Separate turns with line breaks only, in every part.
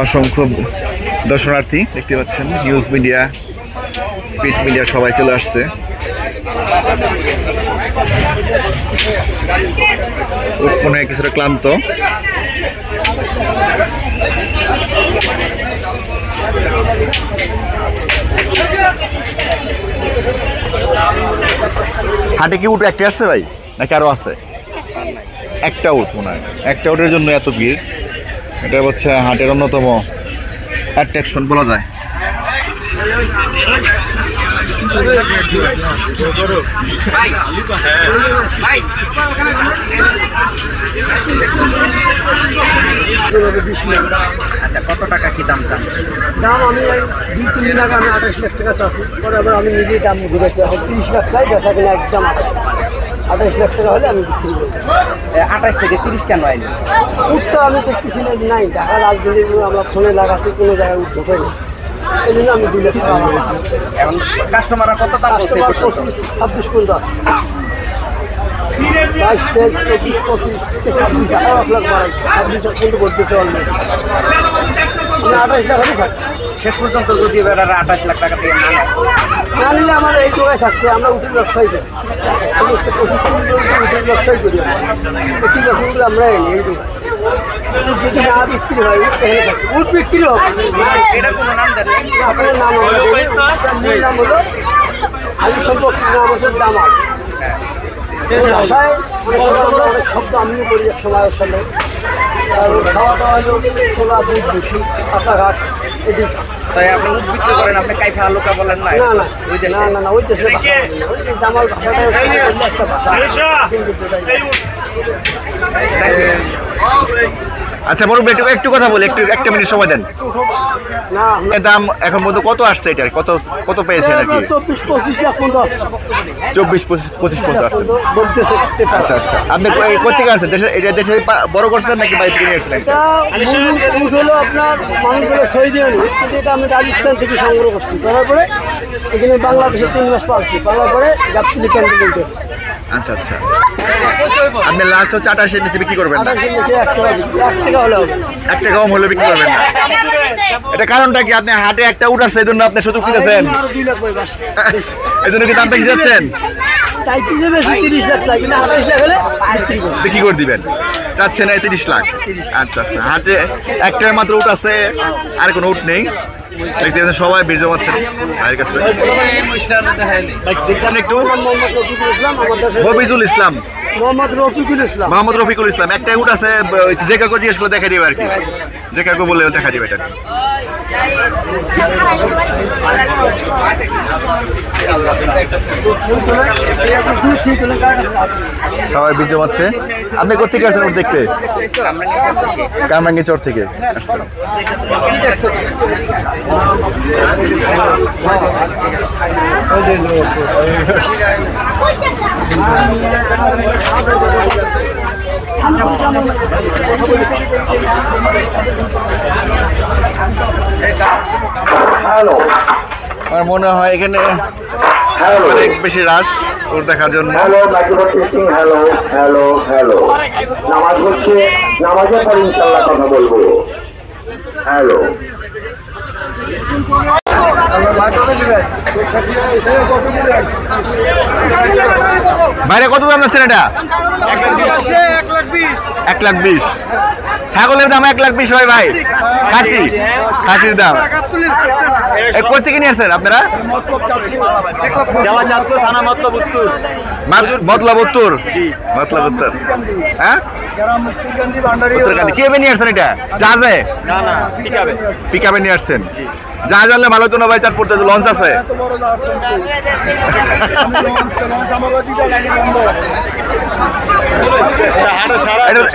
অসংখ্য দর্শনার্থী দেখতে পাচ্ছেন, নিউজ মিডিয়া, প্রিন্ট মিডিয়া সবাই চলে আসছে। মনে হয় কিছুটা ক্লান্ত। হাটে কি উঠ একটা আসছে ভাই নাকি আরো আছে? একটা উঠ মনে হয়, একটা উঠের জন্য এত ভিড়। এটা হচ্ছে হাটের অন্যতম অ্যাট্রাকশন বলা যায়।
আচ্ছা, কত টাকা কি দাম চান?
দাম আমি 2-3 দিন আগে আমি 28 লাখ টাকা চাচ্ছি, পরে আবার আমি নিজেই দাম ঘুরেছি, এখন 30 লাখ চাই, বেচা কিনা একদম 28 লাখ টাকা হলে আমি বিক্রি করবো।
28 থেকে 30 কেন আইনি?
উঠতে আমি দেখতেছি নাই, ঢাকা রাজধানীগুলো আমরা ফোনে লাগাচ্ছি, কোনো জায়গায় উঠ ঢোকে না, এই জন্য আমি 2 লাখ টাকা।
এখন কাস্টমাররা কত দাম বলছে?
25-26 পর্যন্ত আসছে, 22, 23, 24, 25, 26, 28 লাখ বাড়াইছে, 26 লাখ পর্যন্ত বলতেছে অলরেডি। আমি 28 লাখ হলে থাকছি
শেষ পর্যন্ত যদি এবার 28 লাখ টাকা দিয়ে
না নিলে আমার এই জায়গায় থাকছে। আমরা উঠের ব্যবসায়ী করি, 25 উঠের ব্যবসায়ী করি, 25% আমরা এনে এই জায়গায় যদি না বিক্রি হয় উঠ বিক্রি হবে।
এটা কোনো নাম দেন না?
আপনার নাম আমরা বলি, মূল নাম হলো আলী সম্পর্ক, নাম হচ্ছে জামাল। ভাষায় অনেক শব্দ আমিও করি এক সময়ের সাথে। আর খাওয়া দাওয়া হলো ছোলা, দুধ, ভুসি, কাঁচাঘাট, এদিক।
তাই আপনি উঠ বিক্রি করেন, আপনি কাইফা আলুকা বলেন না?
না না ওই দেশে, না ওই দেশে জামাল ভাষাটা একটা ভাষা।
আচ্ছা বড় একটু কথা বলি, একটা মিনিট সময় দেন।
না
দাম এখন পর্যন্ত কত আসছে এটার? কত পেয়েছেন আর কি?
24-25 লাখ পর্যন্ত আসছে।
24-25 পর্যন্ত আসছে
বলতেছে।
আচ্ছা আচ্ছা, আপনি কোথেকে আসছেন? দেশে বড় করছেন নাকি বাড়ি থেকে নিয়ে আসছেন?
এটা উঠ হলো আপনার মানুষগুলো সৌদি আনি, কিন্তু এটা আমি রাজস্থান থেকে সংগ্রহ করছি, করার পরে এখানে বাংলাদেশে 3 মাস পালছি, পালার পরে গাবতলি ক্যান্টিন বলতেছে।
আচ্ছা আচ্ছা, আপনি লাস্ট হচ্ছে 28-এর নিচে বিক্রি করবেন না?
28-এর নিচে 1 টাকা হলে হবে।
1 টাকা কম হলে বিক্রি করবেন না? এটা কারণটা কি? আপনি হাটে একটা উঠ আসছে, এই জন্য আপনি সুযোগ দিতেছেন?
আরো 2 লাখ বাস,
এই জন্য কি দাম বেশি যাচ্ছেন?
চাইতে যে বেশি 30 লাখ চাই, কিন্তু 28 লাখ হলে
বিক্রি করে দিবেন চাচ্ছেন? 30 লাখ। আচ্ছা আচ্ছা, হাটে একটার মাত্র উঠ আছে, আর কোনো উঠ নেই। দেখতে পাচ্ছেন সবাই বীর জমাচ্ছেন ভাইয়ের কাছে। একটু রফিকুল ইসলাম, মোহাম্মদ রফিকুল ইসলাম, একটা উঠ আছে, যে কাউকে জিজ্ঞেস করে দেখা দিবে আর কি, যে কাউকে বললে দেখা দিবে এটা। সবাই বীর জমাচ্ছে। আপনি কোথেকে আসছেন ওর দেখতে? কামরাঙ্গি চর থেকে আসছেন। আমার মনে হয় এখানে অনেক বেশি রাশ ওর দেখার জন্য।
হ্যালো হ্যালো হ্যালো, নামাজ হচ্ছে, নামাজের পর ইনশাল্লাহ কথা বলবো। হ্যালো,
বাইরে কত দাম যাচ্ছেন এটা? 1,20,000। ছাগলের দাম 1,20,000 হয় ভাই। খাসির দাম কোথা থেকে নিয়ে আসছেন আপনারা?
চাঁদপুর থানা, মতলব উত্তর।
হ্যাঁ, কিভাবে নিয়ে আসছেন এটা? জাহাজে? পিকআপে নিয়ে আসছেন। জাহাজ আনলে ভালো তো না ভাই, চাঁদপুর লঞ্চ আছে।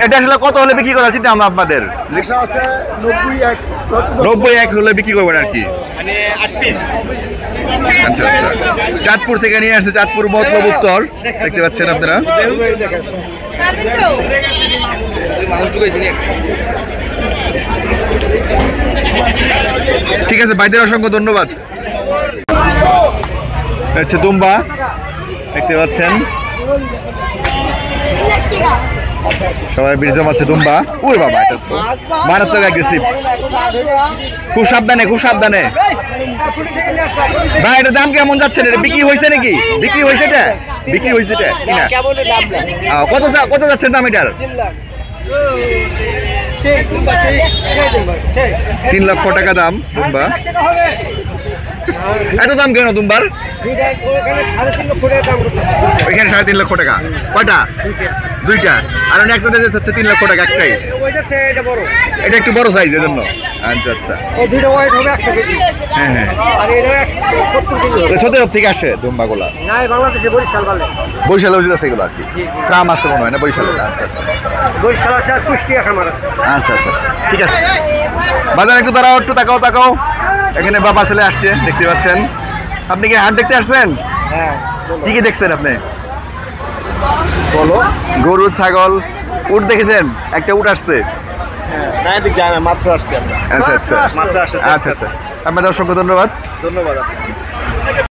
এটা আসলে কত হলে বিক্রি করা উচিত আপনাদের? 91 হলে বিক্রি করবেন আর কি। আচ্ছা আচ্ছা, চাঁদপুর থেকে নিয়ে আসছে, চাঁদপুর মতলব উত্তর, দেখতে পাচ্ছেন আপনারা। ঠিক আছে ভাইদের অসংখ্য ধন্যবাদ। হচ্ছে দুম্বা দেখতে পাচ্ছেন, সবাই বীর্যম আছে দুম্বা। ওরে বাবা, এটা তো মারাত্মক অ্যাগ্রেসিভ। খুব সাবধানে, খুব সাবধানে ভাই। এটা দাম কেমন যাচ্ছে? এটা বিক্রি হয়েছে নাকি? বিক্রি হয়েছে এটা? বিক্রি হয়েছে এটা কিনা? কত যাচ্ছে দাম এটার? 3 লক্ষ টাকা দাম দুম্বা। এত দাম কেন দুম্বার? ওইখানে 3.5 লক্ষ টাকা। কয়টা? দুইটা। আর একটা যাচ্ছে 3 লক্ষ টাকা একটাই। এটা একটু বড় সাইজ এর জন্য। আচ্ছা আচ্ছা, হ্যাঁ হ্যাঁ। সৌদি থেকে আসে দুম্বা গুলা? বরিশাল আছে এগুলো আর কি, ট্রাম আসছে মনে হয় না বরিশালে? আচ্ছা আচ্ছা, আচ্ছা আচ্ছা, ঠিক আছে। বাজার একটু দাঁড়াও, একটু তাকাও। এখানে বাবা ছেলে আসছে দেখতে পাচ্ছেন। আপনি কি হাট দেখতে আসছেন? কি কি দেখছেন আপনি? বলো। গরু, ছাগল, উট দেখেছেন? একটা উট আসছে। আচ্ছা আচ্ছা, আচ্ছা আচ্ছা, আপনাদের অসংখ্য ধন্যবাদ।